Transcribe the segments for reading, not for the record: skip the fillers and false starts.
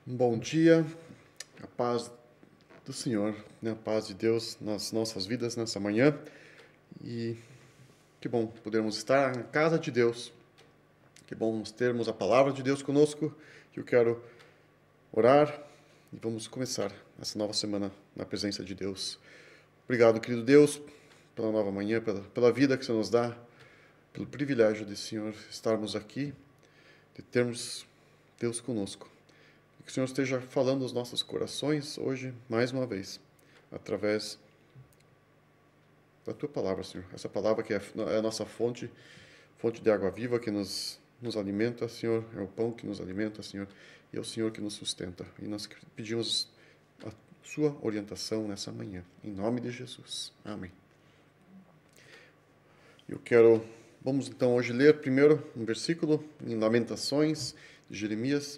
Um bom dia, a paz do Senhor, né? A paz de Deus nas nossas vidas nessa manhã. E que bom podermos estar na casa de Deus. Que bom nós termos a palavra de Deus conosco. Que eu quero orar e vamos começar essa nova semana na presença de Deus. Obrigado, querido Deus, pela nova manhã, pela vida que o Senhor nos dá, pelo privilégio de, Senhor, estarmos aqui, de termos Deus conosco. Que o Senhor esteja falando aos nossos corações hoje, mais uma vez, através da Tua palavra, Senhor. Essa palavra que é a nossa fonte de água viva que nos alimenta, Senhor. É o pão que nos alimenta, Senhor. E é o Senhor que nos sustenta. E nós pedimos a Sua orientação nessa manhã. Em nome de Jesus. Amém. Vamos então hoje ler primeiro um versículo em Lamentações de Jeremias,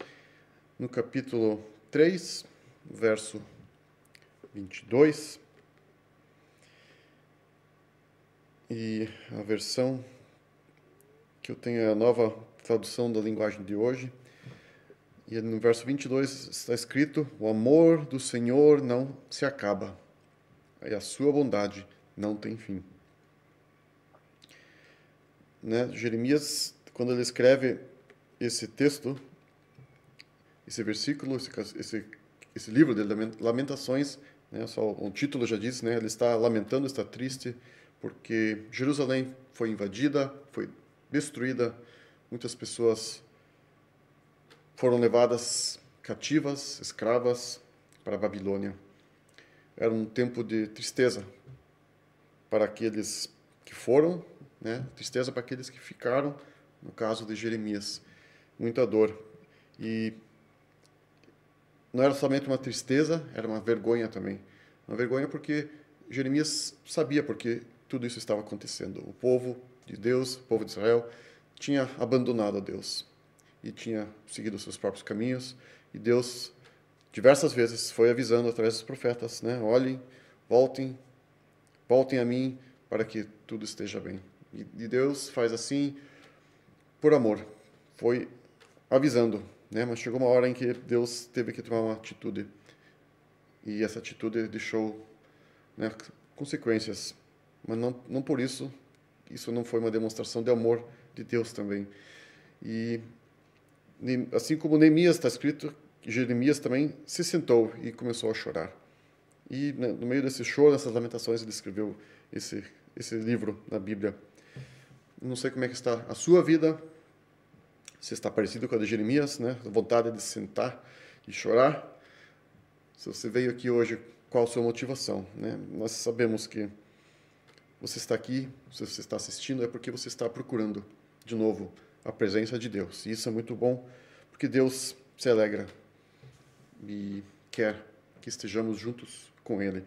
no capítulo 3, verso 22, e a versão que eu tenho é a nova tradução da linguagem de hoje, e no verso 22 está escrito: o amor do Senhor não se acaba, e a sua bondade não tem fim. Né? Jeremias, quando ele escreve esse texto, esse versículo, esse livro de Lamentações, né, só o título já diz, né, ele está lamentando, está triste, porque Jerusalém foi invadida, foi destruída, muitas pessoas foram levadas cativas, escravas, para a Babilônia. Era um tempo de tristeza para aqueles que foram, né, tristeza para aqueles que ficaram, no caso de Jeremias, muita dor. E não era somente uma tristeza, era uma vergonha também. Uma vergonha porque Jeremias sabia porque tudo isso estava acontecendo. O povo de Deus, o povo de Israel, tinha abandonado a Deus e tinha seguido seus próprios caminhos. E Deus, diversas vezes, foi avisando através dos profetas, né? Olhem, voltem, voltem a mim para que tudo esteja bem. E Deus faz assim por amor. Foi avisando, né? Mas chegou uma hora em que Deus teve que tomar uma atitude. E essa atitude deixou, né, consequências. Mas não por isso, isso não foi uma demonstração de amor de Deus também. E assim como Neemias está escrito, Jeremias também se sentou e começou a chorar. E né, no meio desse choro, dessas lamentações, ele escreveu esse livro na Bíblia. Não sei como é que está a sua vida, se está parecido com a de Jeremias, né? A vontade de sentar e chorar. Se você veio aqui hoje, qual a sua motivação, né? Nós sabemos que você está aqui, se você está assistindo, é porque você está procurando, de novo, a presença de Deus. E isso é muito bom, porque Deus se alegra e quer que estejamos juntos com Ele.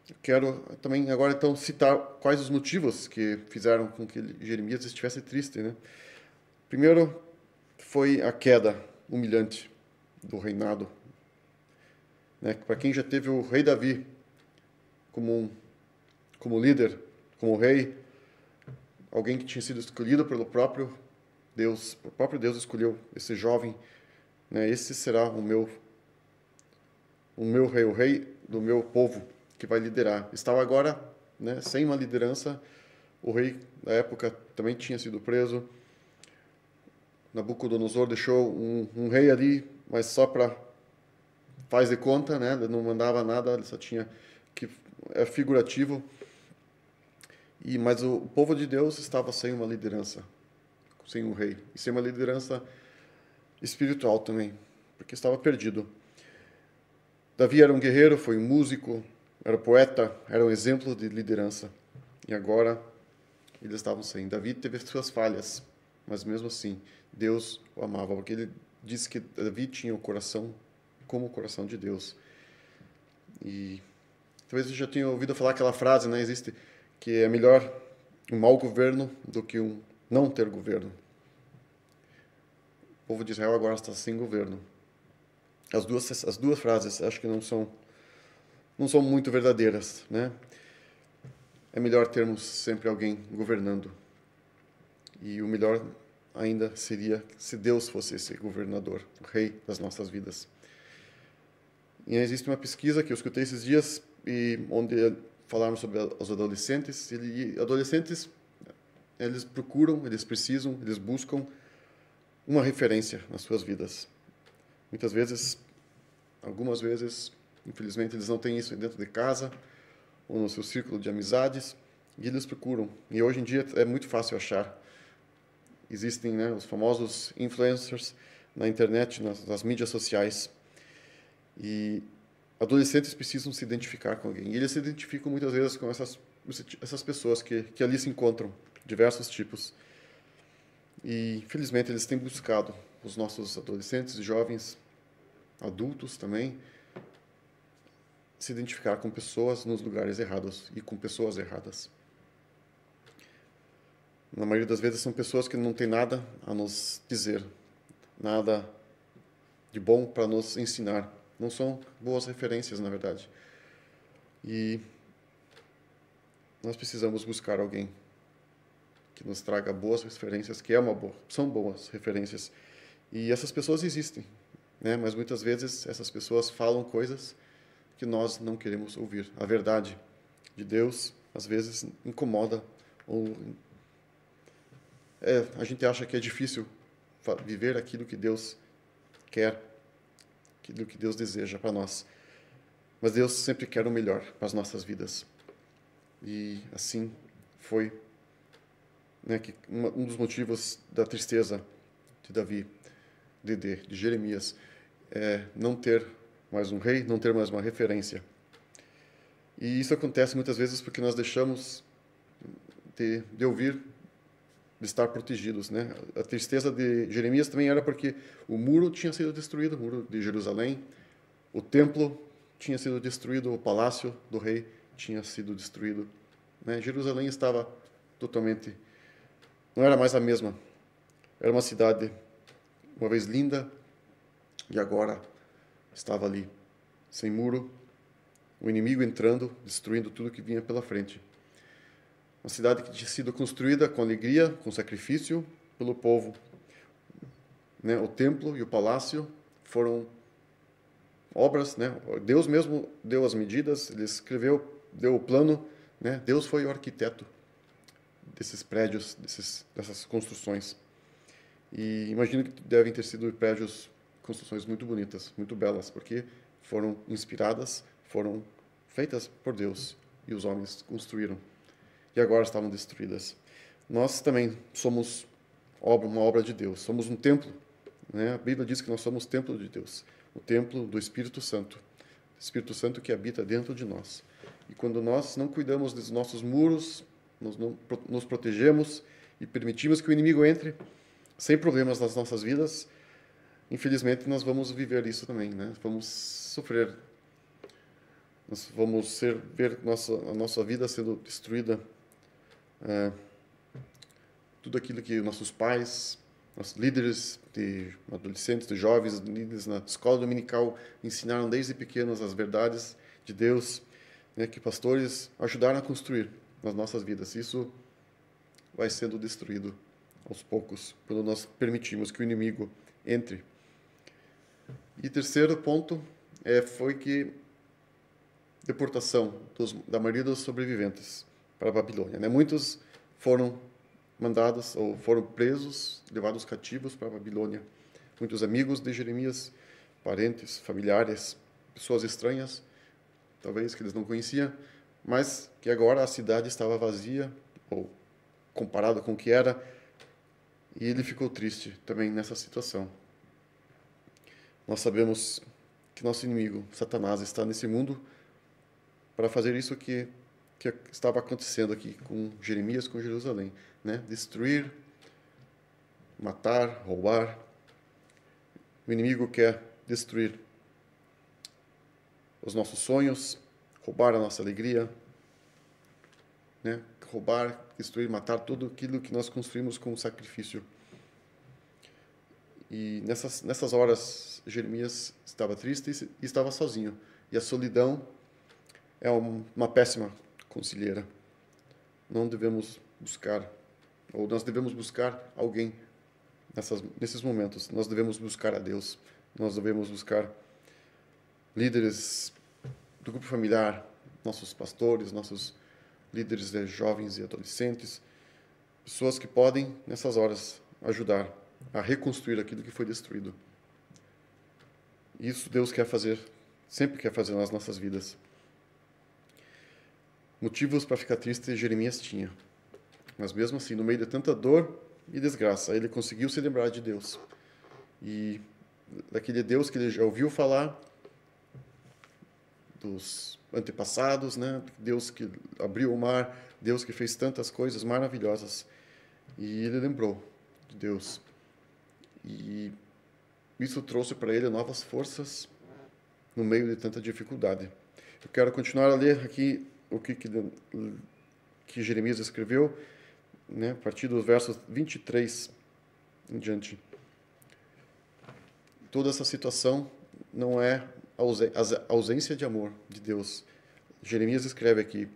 Eu quero também agora então citar quais os motivos que fizeram com que Jeremias estivesse triste, né? Primeiro foi a queda humilhante do reinado, né? Para quem já teve o rei Davi como líder, como rei, alguém que tinha sido escolhido pelo próprio Deus, o próprio Deus escolheu esse jovem, né? Esse será o meu rei, o rei do meu povo que vai liderar. Estava agora, né, sem uma liderança. O rei da época também tinha sido preso. Nabucodonosor deixou um rei ali, mas só para faz de conta, né? Ele não mandava nada, ele só tinha que é figurativo. Mas o povo de Deus estava sem uma liderança, sem um rei e sem uma liderança espiritual também, porque estava perdido. Davi era um guerreiro, foi um músico, era poeta, era um exemplo de liderança. E agora eles estavam sem. Davi teve suas falhas, mas mesmo assim Deus o amava, porque ele disse que Davi tinha o coração como o coração de Deus. E talvez você já tenha ouvido falar aquela frase, né? Existe que é melhor um mau governo do que um não ter governo. O povo de Israel agora está sem governo. As duas frases acho que não são muito verdadeiras, né? É melhor termos sempre alguém governando. E o melhor ainda seria se Deus fosse esse governador, o rei das nossas vidas. E existe uma pesquisa que eu escutei esses dias, e onde falaram sobre os adolescentes. E adolescentes, eles procuram, eles precisam, eles buscam uma referência nas suas vidas. Muitas vezes, algumas vezes, infelizmente, eles não têm isso dentro de casa ou no seu círculo de amizades, e eles procuram. E hoje em dia é muito fácil achar. Existem, né, os famosos influencers na internet, nas mídias sociais. E adolescentes precisam se identificar com alguém. E eles se identificam muitas vezes com essas pessoas que ali se encontram, diversos tipos. E, infelizmente, eles têm buscado, os nossos adolescentes, jovens, adultos também, se identificar com pessoas nos lugares errados e com pessoas erradas. Na maioria das vezes são pessoas que não têm nada a nos dizer, nada de bom para nos ensinar. Não são boas referências, na verdade. E nós precisamos buscar alguém que nos traga boas referências, são boas referências. E essas pessoas existem, né? Mas muitas vezes essas pessoas falam coisas que nós não queremos ouvir. A verdade de Deus, às vezes, incomoda, ou a gente acha que é difícil viver aquilo que Deus quer, aquilo que Deus deseja para nós. Mas Deus sempre quer o melhor para as nossas vidas. E assim foi, né, que um dos motivos da tristeza de Davi, de Jeremias, é não ter mais um rei, não ter mais uma referência. E isso acontece muitas vezes porque nós deixamos de ouvir, de estar protegidos, né? A tristeza de Jeremias também era porque o muro tinha sido destruído, o muro de Jerusalém, o templo tinha sido destruído, o palácio do rei tinha sido destruído, né? Jerusalém estava totalmente, não era mais a mesma. Era uma cidade uma vez linda e agora estava ali, sem muro, o inimigo entrando, destruindo tudo que vinha pela frente. Uma cidade que tinha sido construída com alegria, com sacrifício pelo povo, né? O templo e o palácio foram obras, né? Deus mesmo deu as medidas, ele escreveu, deu o plano, né? Deus foi o arquiteto desses prédios, dessas construções. E imagino que devem ter sido prédios, construções muito bonitas, muito belas, porque foram inspiradas, foram feitas por Deus e os homens construíram. E agora estavam destruídas. Nós também somos uma obra de Deus, somos um templo, né? A Bíblia diz que nós somos templo de Deus, o templo do Espírito Santo, o Espírito Santo que habita dentro de nós. E quando nós não cuidamos dos nossos muros, nós não nos protegemos e permitimos que o inimigo entre sem problemas nas nossas vidas, infelizmente nós vamos viver isso também, né? Vamos sofrer, nós vamos ver a nossa vida sendo destruída. Tudo aquilo que nossos pais, nossos líderes de adolescentes, de jovens, líderes na escola dominical ensinaram desde pequenos as verdades de Deus, né, que pastores ajudaram a construir nas nossas vidas. Isso vai sendo destruído aos poucos, quando nós permitimos que o inimigo entre. E terceiro ponto foi que deportação da maioria dos sobreviventes para a Babilônia, né? Muitos foram mandados ou foram presos, levados cativos para a Babilônia. Muitos amigos de Jeremias, parentes, familiares, pessoas estranhas, talvez que eles não conheciam, mas que agora a cidade estava vazia, ou comparado com o que era, e ele ficou triste também nessa situação. Nós sabemos que nosso inimigo, Satanás, está nesse mundo para fazer isso que estava acontecendo aqui com Jeremias, com Jerusalém, né? Destruir, matar, roubar. O inimigo quer destruir os nossos sonhos, roubar a nossa alegria, né? Roubar, destruir, matar tudo aquilo que nós construímos com sacrifício. E nessas horas, Jeremias estava triste e estava sozinho. E a solidão é uma péssima conselheira. Não devemos buscar, ou nós devemos buscar alguém nesses momentos, nós devemos buscar a Deus. Nós devemos buscar líderes do grupo familiar, nossos pastores, nossos líderes de jovens e adolescentes, pessoas que podem, nessas horas, ajudar a reconstruir aquilo que foi destruído. Isso Deus quer fazer, sempre quer fazer nas nossas vidas. Motivos para ficar triste Jeremias tinha. Mas mesmo assim, no meio de tanta dor e desgraça, ele conseguiu se lembrar de Deus. E daquele Deus que ele já ouviu falar, dos antepassados, né? Deus que abriu o mar, Deus que fez tantas coisas maravilhosas. E ele lembrou de Deus. E isso trouxe para ele novas forças no meio de tanta dificuldade. Eu quero continuar a ler aqui o que Jeremias escreveu, né, a partir dos versos 23 em diante. Toda essa situação não é a ausência de amor de Deus. Jeremias escreve aqui.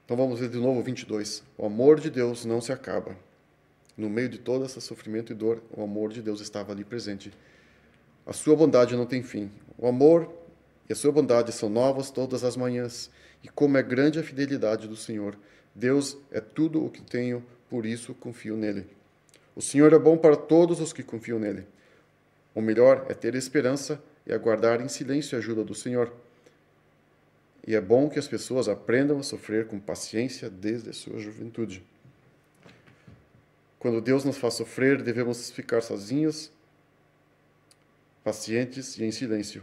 Então vamos ler de novo 22. O amor de Deus não se acaba. No meio de todo esse sofrimento e dor, o amor de Deus estava ali presente. A sua bondade não tem fim. O amor e a sua bondade são novas todas as manhãs. E como é grande a fidelidade do Senhor. Deus é tudo o que tenho, por isso confio nele. O Senhor é bom para todos os que confiam nele. O melhor é ter esperança e aguardar em silêncio a ajuda do Senhor. E é bom que as pessoas aprendam a sofrer com paciência desde a sua juventude. Quando Deus nos faz sofrer, devemos ficar sozinhos, pacientes e em silêncio.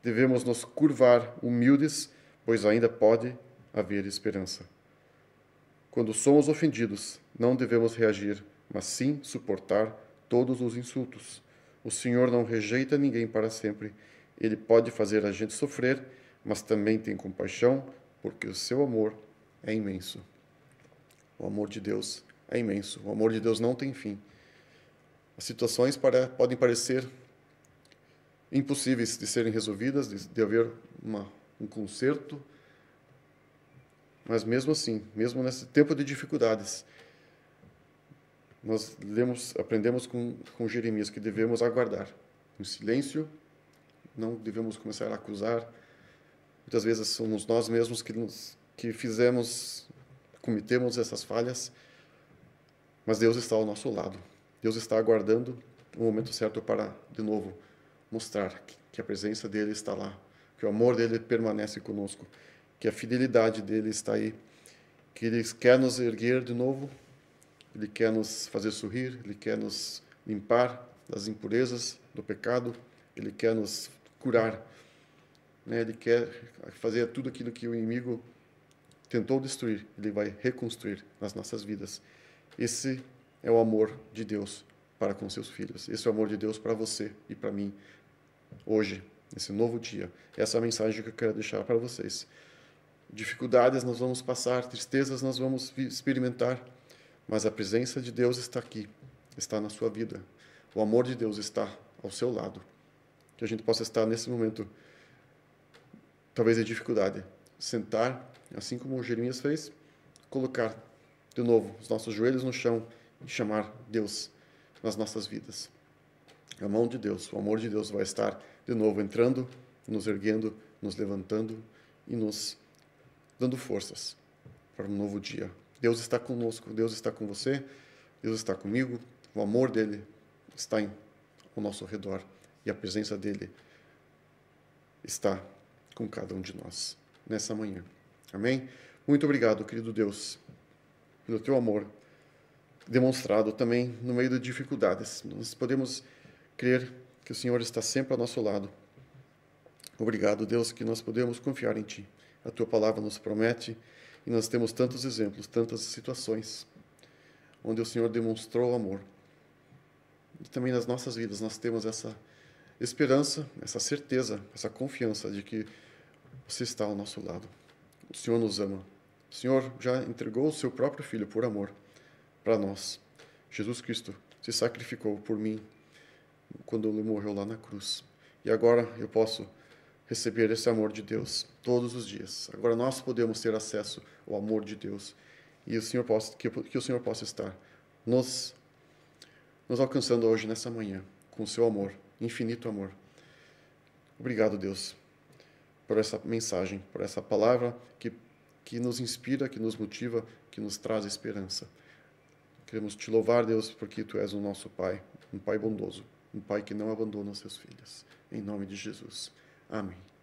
Devemos nos curvar humildes, pois ainda pode haver esperança. Quando somos ofendidos, não devemos reagir, mas sim suportar todos os insultos. O Senhor não rejeita ninguém para sempre. Ele pode fazer a gente sofrer, mas também tem compaixão, porque o seu amor é imenso. O amor de Deus é imenso. O amor de Deus não tem fim. As situações podem parecer impossíveis de serem resolvidas, de haver um conserto, mas mesmo assim, mesmo nesse tempo de dificuldades, nós aprendemos com Jeremias que devemos aguardar em silêncio, não devemos começar a acusar. Muitas vezes somos nós mesmos que cometemos essas falhas, mas Deus está ao nosso lado. Deus está aguardando o momento certo para, de novo, mostrar que a presença dele está lá, que o amor dele permanece conosco, que a fidelidade dele está aí, que ele quer nos erguer de novo, ele quer nos fazer sorrir, ele quer nos limpar das impurezas, do pecado, ele quer nos curar, né? Ele quer fazer tudo aquilo que o inimigo tentou destruir, ele vai reconstruir nas nossas vidas. Esse é o amor de Deus para com seus filhos. Esse é o amor de Deus para você e para mim hoje, nesse novo dia. Essa é a mensagem que eu quero deixar para vocês. Dificuldades nós vamos passar, tristezas nós vamos experimentar, mas a presença de Deus está aqui, está na sua vida. O amor de Deus está ao seu lado. Que a gente possa estar nesse momento, talvez de dificuldade, sentar, assim como Jeremias fez, colocar de novo os nossos joelhos no chão e chamar Deus nas nossas vidas. A mão de Deus, o amor de Deus vai estar de novo entrando, nos erguendo, nos levantando e nos dando forças para um novo dia. Deus está conosco, Deus está com você, Deus está comigo, o amor dele está ao nosso redor e a presença dele está com cada um de nós nessa manhã. Amém? Muito obrigado, querido Deus, pelo teu amor demonstrado também no meio de dificuldades. Nós podemos crer que o Senhor está sempre ao nosso lado. Obrigado, Deus, que nós podemos confiar em Ti. A Tua palavra nos promete e nós temos tantos exemplos, tantas situações onde o Senhor demonstrou amor. E também nas nossas vidas nós temos essa esperança, essa certeza, essa confiança de que Você está ao nosso lado. O Senhor nos ama. O Senhor já entregou o Seu próprio Filho por amor para nós. Jesus Cristo se sacrificou por mim quando Ele morreu lá na cruz. E agora eu posso receber esse amor de Deus todos os dias. Agora nós podemos ter acesso ao amor de Deus. E que o Senhor possa estar nos nos alcançando hoje, nessa manhã, com o seu amor, infinito amor. Obrigado, Deus, por essa mensagem, por essa palavra que nos inspira, que nos motiva, que nos traz esperança. Queremos te louvar, Deus, porque tu és o nosso Pai, um Pai bondoso, um Pai que não abandona os seus filhos. Em nome de Jesus. Amém.